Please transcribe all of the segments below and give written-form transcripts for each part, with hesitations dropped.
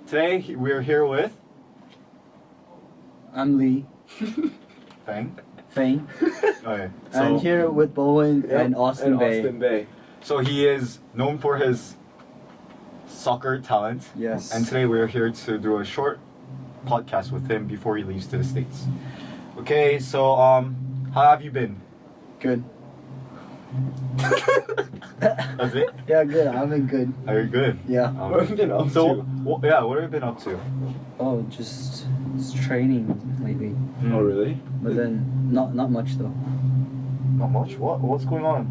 Today we're here with I'm Lee. Feng. Feng. Okay, I'm here with Bowen and Austin Bay. So he is known for his soccer talent. Yes. And today we're here to do a short podcast with him before he leaves to the States. Okay, so how have you been? Good. That's it? Yeah, good. I've been good. Are you good? Yeah. What have you been up to? What have you been up to? Oh, just training lately. Oh, really? But then not much though. Not much? What's going on?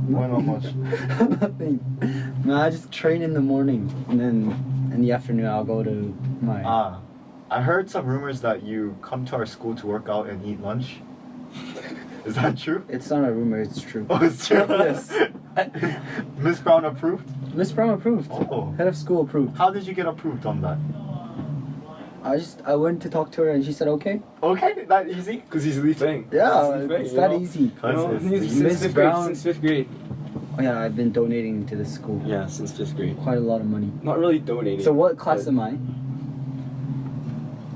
Why not much? Nothing. No, I just train in the morning and then in the afternoon I'll go to my. I heard some rumors that you come to our school to work out and eat lunch. Is that true? It's not a rumor. It's true. Oh, it's true? Yes. Miss Brown approved? Miss Brown approved. Oh. Head of school approved. How did you get approved on that? I went to talk to her and she said okay. Okay, that easy? Because he's leaving. Yeah, it's that easy. Since fifth grade. Oh yeah, I've been donating to the school. Yeah, since 5th grade. Quite a lot of money. Not really donating. So what class am I?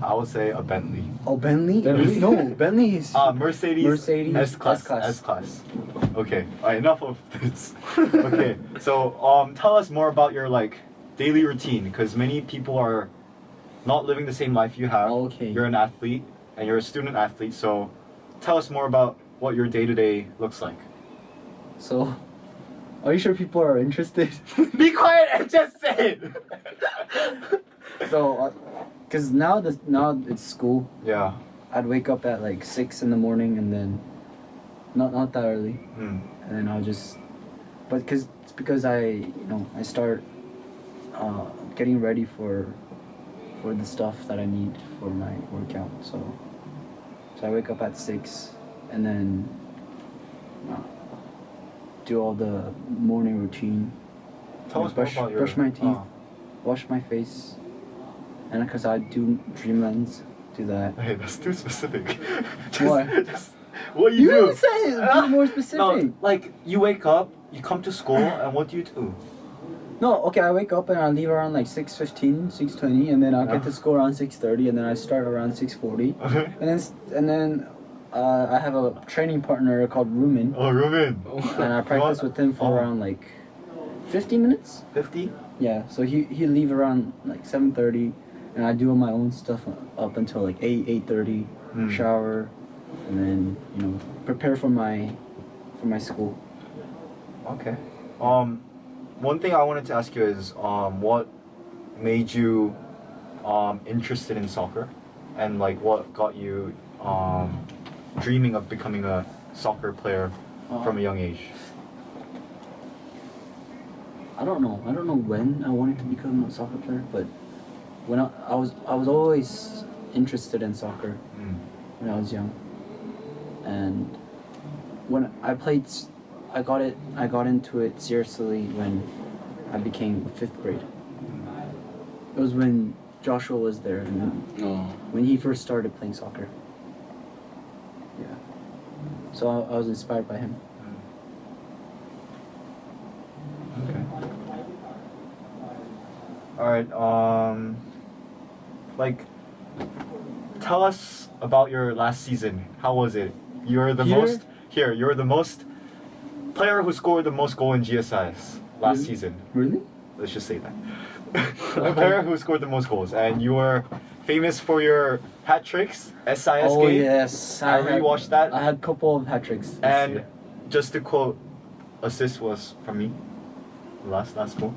I would say a Bentley. Oh, Bentley? Bentley? No, Bentley is... Mercedes S-Class. Okay, alright, enough of this. Okay, so tell us more about your daily routine, because many people are not living the same life you have. Okay. You're an athlete, and you're a student athlete, so tell us more about what your day-to-day looks like. So, are you sure people are interested? Be quiet and just say it! So, because now it's school. Yeah. I'd wake up at 6 in the morning and then, not that early. Mm. And then I'll just, but because I start getting ready for the stuff that I need for my workout. So I wake up at 6 and then do all the morning routine. Tell us more about your... brush my teeth, wash my face, and because I do Dreamlands, do that. Hey, that's too specific. What? What you do? Say it. Be more specific. No, you wake up, you come to school, and what do you do? No, okay, I wake up and I leave around 6:15, 6:20, and then I'll get to school around 6:30, and then I start around 6:40. Okay. And then I have a training partner called Rumen. Oh, Ruben. And I practice with him for around 50 minutes. 50? Yeah, so he'll leave around 7:30, and I do all my own stuff up until 8:30, shower, and then prepare for my school. Okay. One thing I wanted to ask you is what made you interested in soccer, and what got you dreaming of becoming a soccer player from a young age? I don't know when I wanted to become a soccer player, but when I was always interested in soccer when I was young, and when I played, I got into it seriously when I became 5th grade. It was when Joshua was there and when he first started playing soccer. Yeah. So I was inspired by him. Okay. Alright, tell us about your last season. How was it? You're the most player who scored the most goal in GSIS last season. Really? Let's just say that. The player who scored the most goals, and you were famous for your hat tricks, SIS Oh game. yes, I rewatched that. I had a couple of hat tricks this And year. just to quote, assist was from me. Last goal.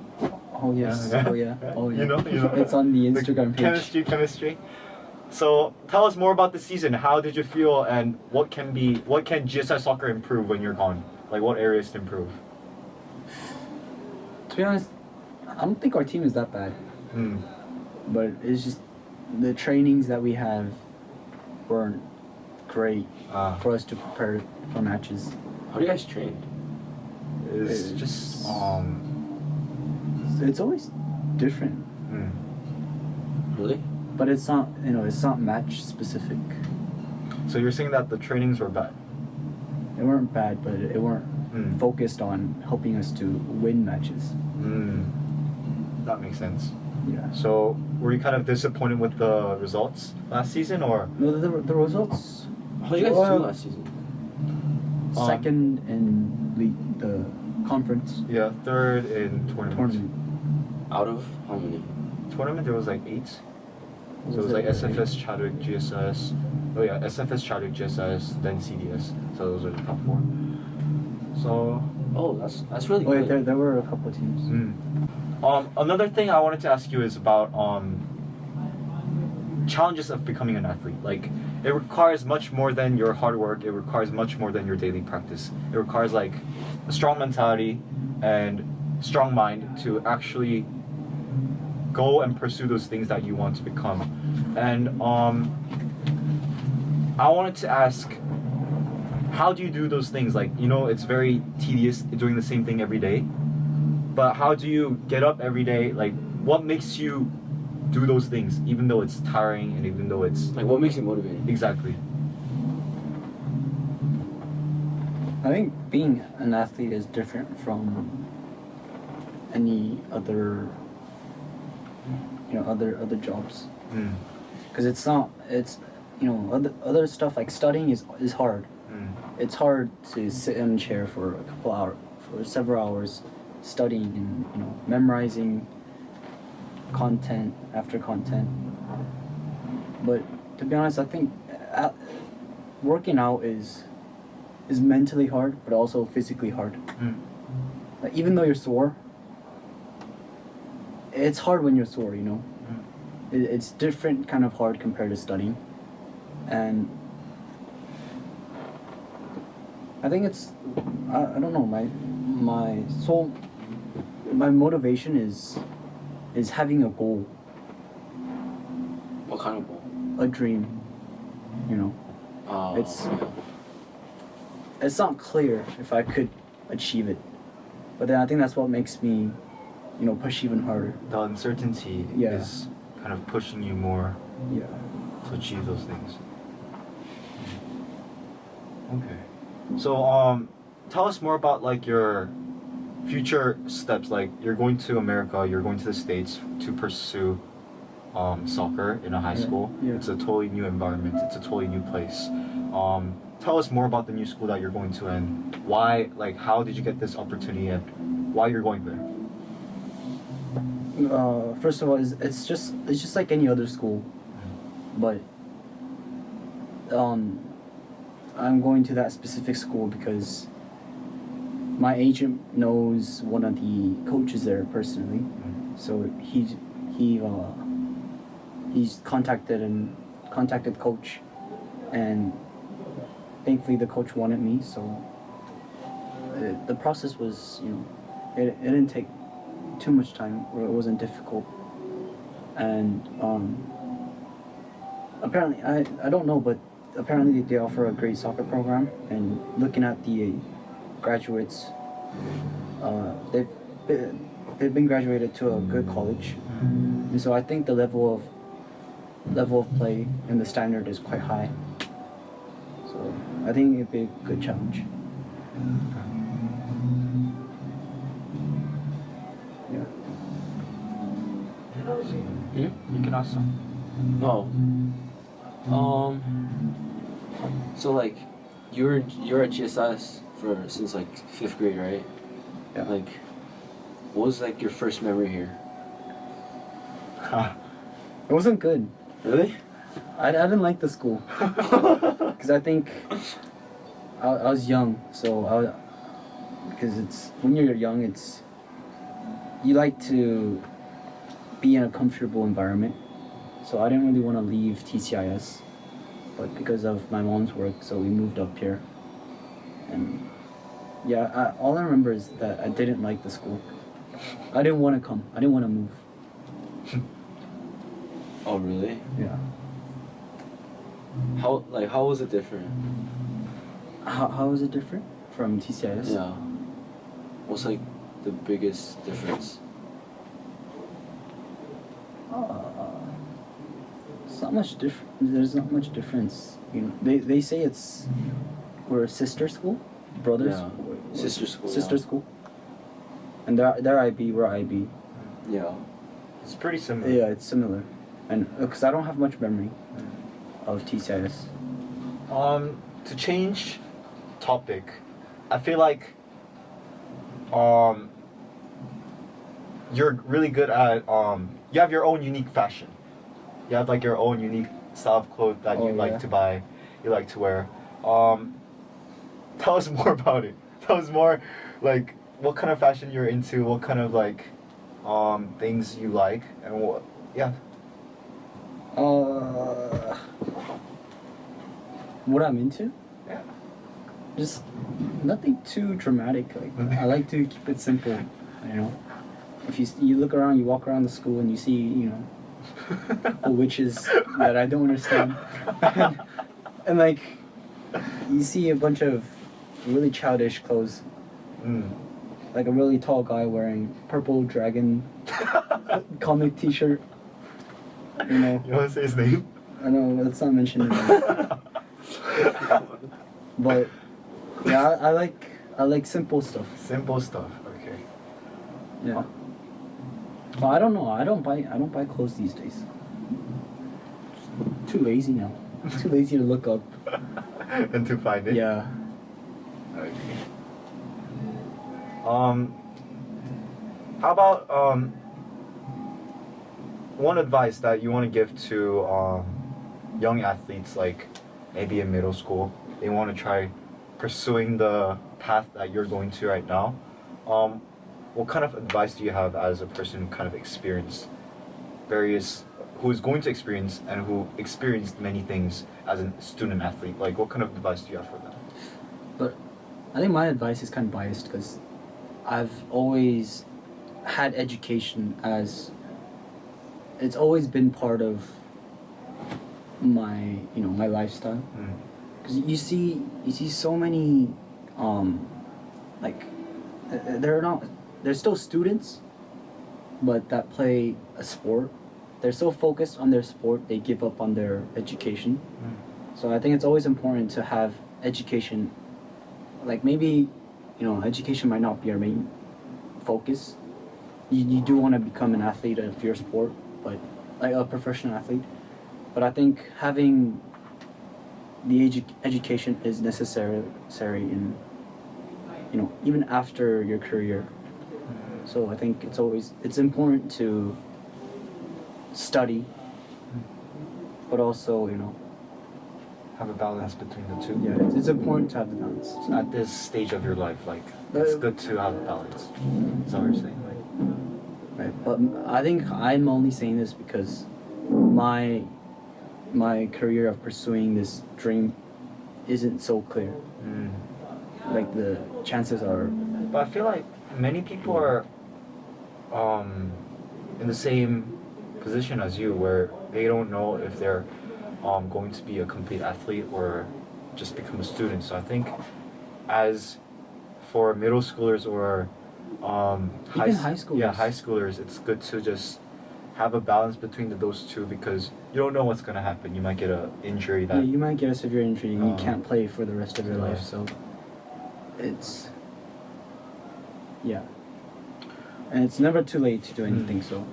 Oh yes. Yeah. Oh yeah. Oh yeah. You know. It's on the Instagram page. Chemistry. So tell us more about the season. How did you feel, and what can GSI soccer improve when you're gone? What areas to improve? To be honest, I don't think our team is that bad. But it's just the trainings that we have weren't great for us to prepare for matches. How do you guys train? It's just It's always different. Really? But it's not match specific. So you're saying that the trainings were bad? They weren't bad, but it weren't focused on helping us to win matches. That makes sense. Yeah. So were you kind of disappointed with the results last season, or? No, the results. How did you guys Well, do last season? Second in the conference Yeah, third in tournament. Out of how many? Tournament there was like 8. So it was like SFS, Chadwick, GSIS. Oh yeah, SFS, Chadwick, GSIS, then CDS. So those are the top 4. So. Oh, that's really Wait, good. there were a couple of teams. Another thing I wanted to ask you is about challenges of becoming an athlete. Like, it requires much more than your hard work. It requires much more than your daily practice. It requires like a strong mentality and strong mind to actually go and pursue those things that you want to become. And I wanted to ask, how do you do those things? Like, you know, it's very tedious doing the same thing every day, but how do you get up every day? Like, what makes you do those things even though it's tiring and even though it's Like, what makes you motivated? exactly? I think being an athlete is different from any other, other jobs. Because it's other stuff like studying is hard. It's hard to sit in a chair for several hours, studying and memorizing content after content. But to be honest, I think working out is mentally hard, but also physically hard. Like, even though you're sore, it's hard when you're sore. It's different kind of hard compared to studying, and I think it's I don't know, my motivation is having a goal, What kind of goal? a dream. It's yeah. it's not clear if I could achieve it, but then I think that's what makes me push even harder. The uncertainty Yeah. is kind of pushing you more Yeah. to achieve those things. Okay. So tell us more about like your future steps. Like, you're going to America, you're going to the States to pursue soccer in a high school. Yeah. It's a totally new environment, it's a totally new place. Tell us more about the new school that you're going to and why, like, how did you get this opportunity and why you're going there? First of all, it's just like any other school, but I'm going to that specific school because my agent knows one of the coaches there personally, so he's contacted coach, and thankfully the coach wanted me, so the process was, it didn't take too much time, or it wasn't difficult. And apparently, I don't know, but apparently they offer a great soccer program, and looking at the graduates, they've been graduated to a good college, and so I think the level of play and the standard is quite high. So I think it'd be a good challenge. Yeah. You can ask some. No. So like, you're at GSIS since like 5th grade, right? Yeah. Like, what was like your first memory here? It wasn't good. Really? I didn't like the school because I think I was young, so because it's when you're young, you like to be in a comfortable environment. So I didn't really want to leave TCIS, but because of my mom's work, so we moved up here. And yeah, all I remember is that I didn't like the school. I didn't want to come. I didn't want to move. Oh really? Yeah. How was it different? How is it different from TCIS? Yeah. What's like the biggest difference? It's not much different. There's not much difference. They say we're a sister school, brothers. Yeah. Sister school. Sister Yeah. school. And they're IB, we're IB. Yeah. It's pretty similar. Yeah, it's similar, and because I don't have much memory of TCIS. To change topic, I feel like you're really good at you have your own unique fashion. You have like your own unique style of clothes that Oh, you like yeah. to buy, you like to wear. Tell us more about it. Tell us more, like what kind of fashion you're into, what kind of like things you like, and what. Yeah. What I'm into? Yeah. Just nothing too dramatic. Like I like to keep it simple. You know, if you look around, you walk around the school and you see witches that I don't understand, and like you see a bunch of really childish clothes, like a really tall guy wearing purple dragon comic T-shirt. You know, You want to say his name? I know let's not mention it. But yeah, I like simple stuff. Simple stuff. Okay. Yeah. But I don't know. I don't buy clothes these days. Too lazy now. Too lazy to look up. And to find it. Yeah. Okay. How about one advice that you want to give to young athletes, like maybe in middle school, they want to try pursuing the path that you're going to right now. What kind of advice do you have as a person who kind of experienced who is going to experience and who experienced many things as a student athlete? Like, what kind of advice do you have for them? But I think my advice is kind of biased because I've always had education as it's always been part of my my lifestyle. Because you see so many like they're still students, but that play a sport. They're so focused on their sport they give up on their education. So I think it's always important to have education. Like maybe education might not be our main focus. You do want to become an athlete of your sport, but like a professional athlete. But I think having the education is necessary in even after your career. So I think it's important to study, but also Have a balance between the two. yeah, it's important to have the balance. So at this stage of your life, like, it's good to have a balance. Is that what you're saying? Right, but I think I'm only saying this because my career of pursuing this dream isn't so clear. Like the chances are. But I feel like many people are in the same position as you, where they don't know if they're going to be a complete athlete or just become a student. So I think as for middle schoolers or Even high schoolers. Yeah, high schoolers, it's good to just have a balance between those two because you don't know what's gonna happen. You might get an injury that Yeah, you might get a severe injury and you can't play for the rest of your life. Yeah. So it's and it's never too late to do anything. So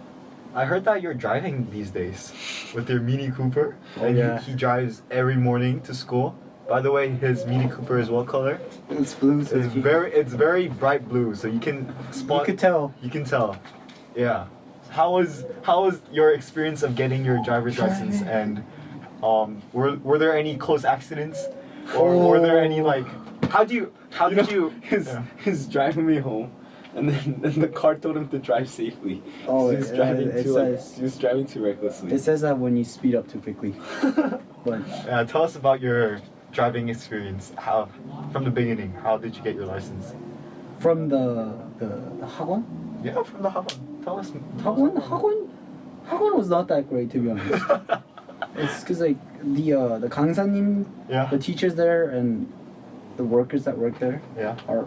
I heard that you're driving these days with your Mini Cooper, and yeah. he drives every morning to school. By the way, his Mini Cooper is what color? it's blue. So It's very bright blue, so you can spot. You could tell. You can tell. Yeah. How was your experience of getting your driver's license, and were there any close accidents, or were there any like how did you He's driving me home, and then the car told him to drive safely. Oh, he was driving it too says- he was driving too recklessly. It says that when you speed up too quickly. But tell us about your driving experience. How from the beginning? How did you get your license? from the 학원? Yeah, from the Hagwon. Tell us. 학원 was not that great, to be honest. It's because like the 강사님, Yeah. the teachers there and the workers that work there Yeah. are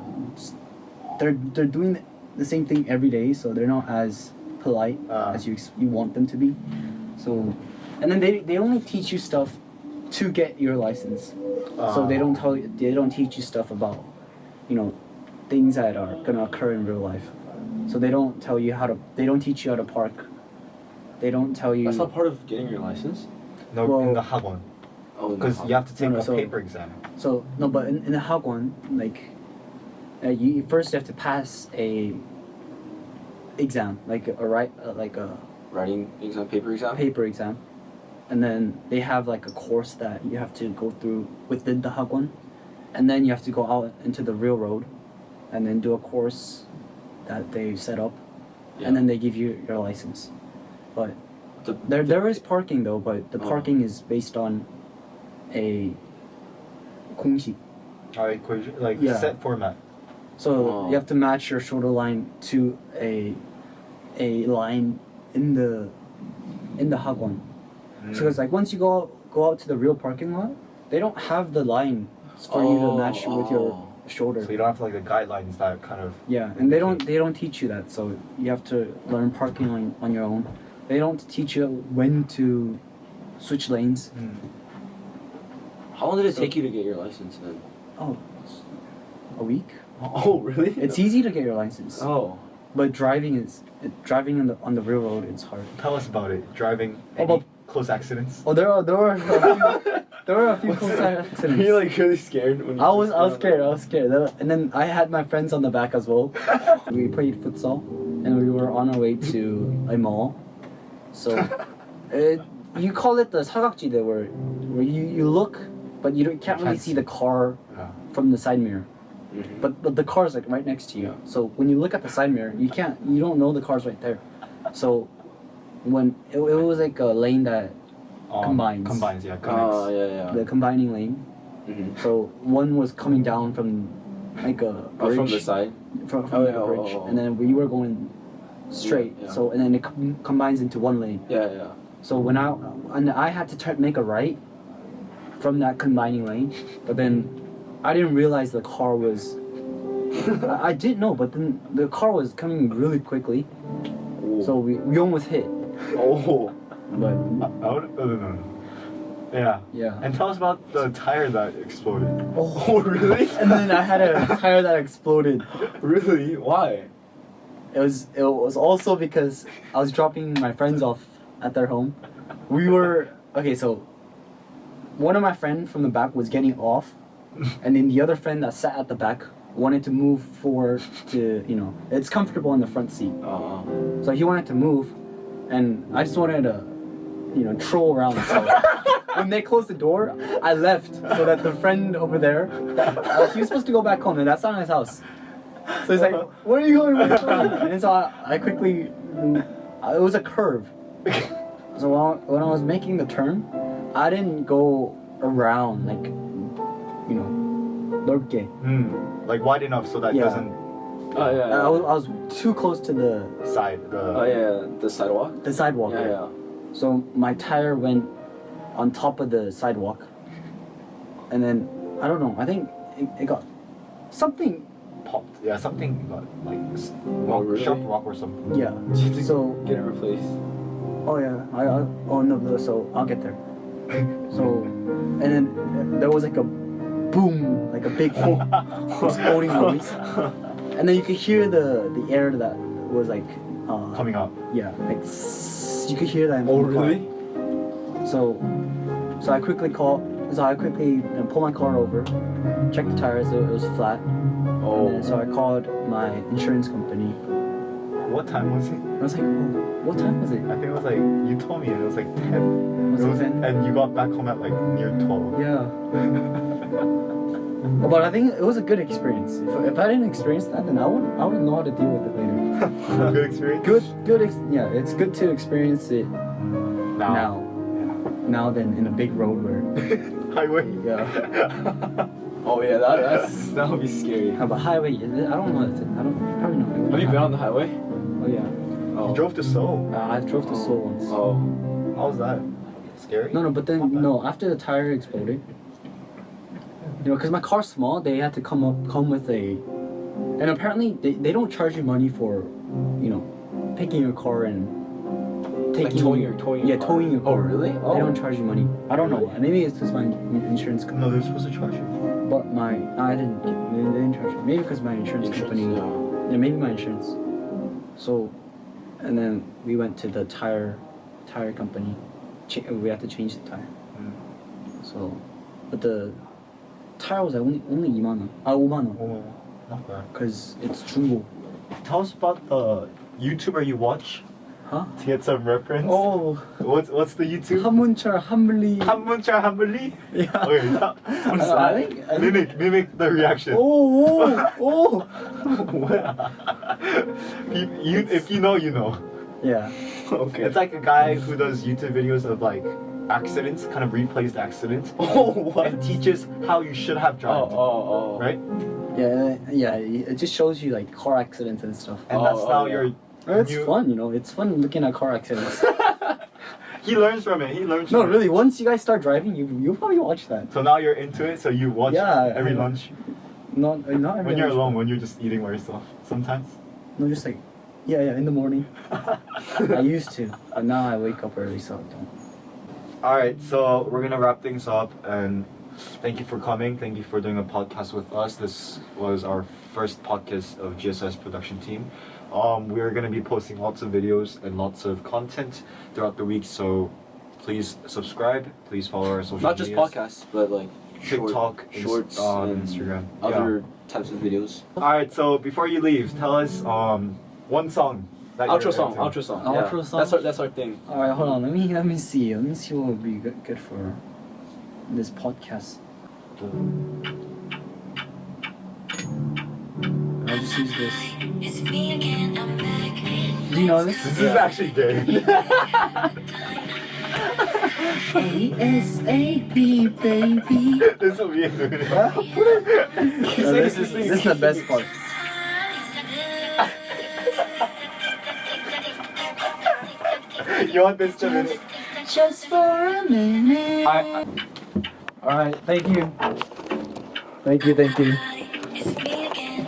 they're doing the same thing every day, so they're not as polite as you want them to be. So, and then they only teach you stuff to get your license. So they don't teach you stuff about things that are gonna occur in real life. So they don't teach you how to park they don't tell you. That's not part of getting your license. No, Well- in the 학원. Oh, Because you have to take No, a so- paper exam. So no, but in the hagwon, like, you first have to pass a exam, like a writing exam, paper exam. paper exam, and then they have like a course that you have to go through within the hagwon, and then you have to go out into the real road, and then do a course that they set up, Yeah. and then they give you your license. But there is parking though, but the Oh. parking is based on a 공식. Equation, like Yeah. set format. So Oh. you have to match your shoulder line to a line in the hagwon. So it's like once you go out to the real parking lot, they don't have the line for you to match with your shoulder. So you don't have like the guidelines that kind of. Yeah, and they don't teach you that. So you have to learn parking on your own. They don't teach you when to switch lanes. How long did it take you to get your license then? Oh, a week. Oh, really? It's easy to get your license, Oh. but driving on the real road it's hard. Tell us about it. Driving. Oh, Any but- close accidents? Oh, there were a few close Were accidents. you like really scared when you I was first got on scared. And then I had my friends on the back as well. We played futsal, and we were on our way to a mall. So, you call it the 사각지대, where you look, but you can't really see the car Yeah. from the side mirror. Mhm. But the car's like right next to you. Yeah. So when you look at the side mirror, you don't know the car's right there. So when it was like a lane that Combines. Combines, yeah. Oh, Connects. yeah. the combining lane. Mhm. So one was coming down from like a bridge. Oh, from the side. From Oh, like yeah, a bridge, oh. and then we were going straight. Yeah, yeah. So and then it combines into one lane. Yeah. So when I had to make a right from that combining lane, but then I didn't realize the car was. I didn't know, but then the car was coming really quickly, so we almost hit. Oh. But No. Yeah. yeah. And tell us about the tire that exploded. Oh, really? And then I had a tire that exploded. Really? Why? It was also because I was dropping my friends off at their home. We were okay. So one of my friends from the back was getting off, and then the other friend that sat at the back wanted to move forward to it's comfortable in the front seat. So he wanted to move, and I just wanted to troll around. So when they closed the door, I left so that the friend over there, he was supposed to go back home, and that's not his house. So he's like, "Where are you going?" And so I quickly, it was a curve. So when I was making the turn, I didn't go around like, 넓게. Like wide enough so that it Yeah. doesn't Oh yeah. I was too close to the side the. Oh yeah, the sidewalk. sidewalk. Yeah. So my tire went on top of the sidewalk, and then I don't know. I think it got something. Popped. Yeah, something got like really? sharp rock or something. Yeah. So Get it replaced. oh yeah. Oh no. So I'll get there. So and then there was like a boom, like a big exploding noise, and then you could hear the air that was like Coming up. Yeah, like you could hear that. In the car. So I quickly pulled my car over, checked the tires. It was flat. Oh. And then, so I called my insurance company. What time was it? I was like, oh, what time was it? I think it was like you told me it was like 10. Was it 10? And you got back home at like near 12. Yeah. But I think it was a good experience. If I didn't experience that, then I wouldn't know how to deal with it later. Good experience. Yeah, it's good to experience it Now. now than in a big road where Highway. yeah. Oh yeah, that would be scary. How about highway? I don't know. I don't probably not. Have you been on the highway? Oh yeah. You drove to Seoul. I drove to Seoul once. Oh. How was that? Scary? No, but then no. After the tire exploded, because my car's small, they had to come with a, and apparently they don't charge you money for, picking your car and taking towing your car? towing your car. Oh, really? They Oh. don't charge you money. I don't know. Maybe it's because my insurance company. No, they're supposed to charge you. But they didn't charge me. Maybe because my insurance company. Yeah. Yeah, maybe my insurance. So, and then we went to the tire tire company. We had to change the tire. Mm. So, but the tire was like only 2만 원. 5만 원. Oh, not bad. Cause it's 중고. Tell us about the YouTuber you watch Huh? to get some reference. Oh, What's the YouTube? 한문철 한블리. 한문철 한블리? Yeah. Okay, I think. mimic the reaction. Oh. If you know, you know. Yeah. Okay. It's like a guy who does YouTube videos of like accidents, kind of replays the accident. Oh, what? And teaches how you should have driven. Oh. Right? Yeah. It just shows you like car accidents and stuff. And that's now yeah. your. It's fun, you know. It's fun looking at car accidents. He learns from it. No, really. Once you guys start driving, you'll probably watch that. So now you're into it. So you watch every lunch. Not every When you're lunch. alone, when you're just eating by yourself, sometimes. No, just like, yeah, in the morning. I used to, but now I wake up early, so I don't. All right, so we're gonna wrap things up, and thank you for coming. Thank you for doing a podcast with us. This was our first podcast of GSIS production team. We're gonna be posting lots of videos and lots of content throughout the week. So please subscribe. Please follow our social Not just medias. podcasts, but like TikTok, shorts, on and Instagram, other types of videos. All right, so before you leave, tell us one song. That you're Outro song. into. Outro song. Outro yeah. song? That's our thing. All right, hold on. Let me see. Let me see what would be good for this podcast. I'll just use this. It's me again, I'm back. Do you know this? This is actually gay. ASAP, baby. This will be it. This is the best part. You want this to be? Just for a minute. All right, thank you. Thank you. It's me again.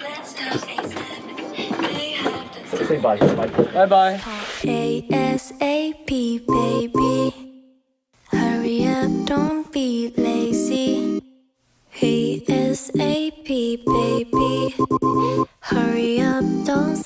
Let's talk ASAP. They have to Say bye. Bye. Bye. ASAP, baby. Hurry up, don't be lazy. ASAP, baby. Hurry up, don't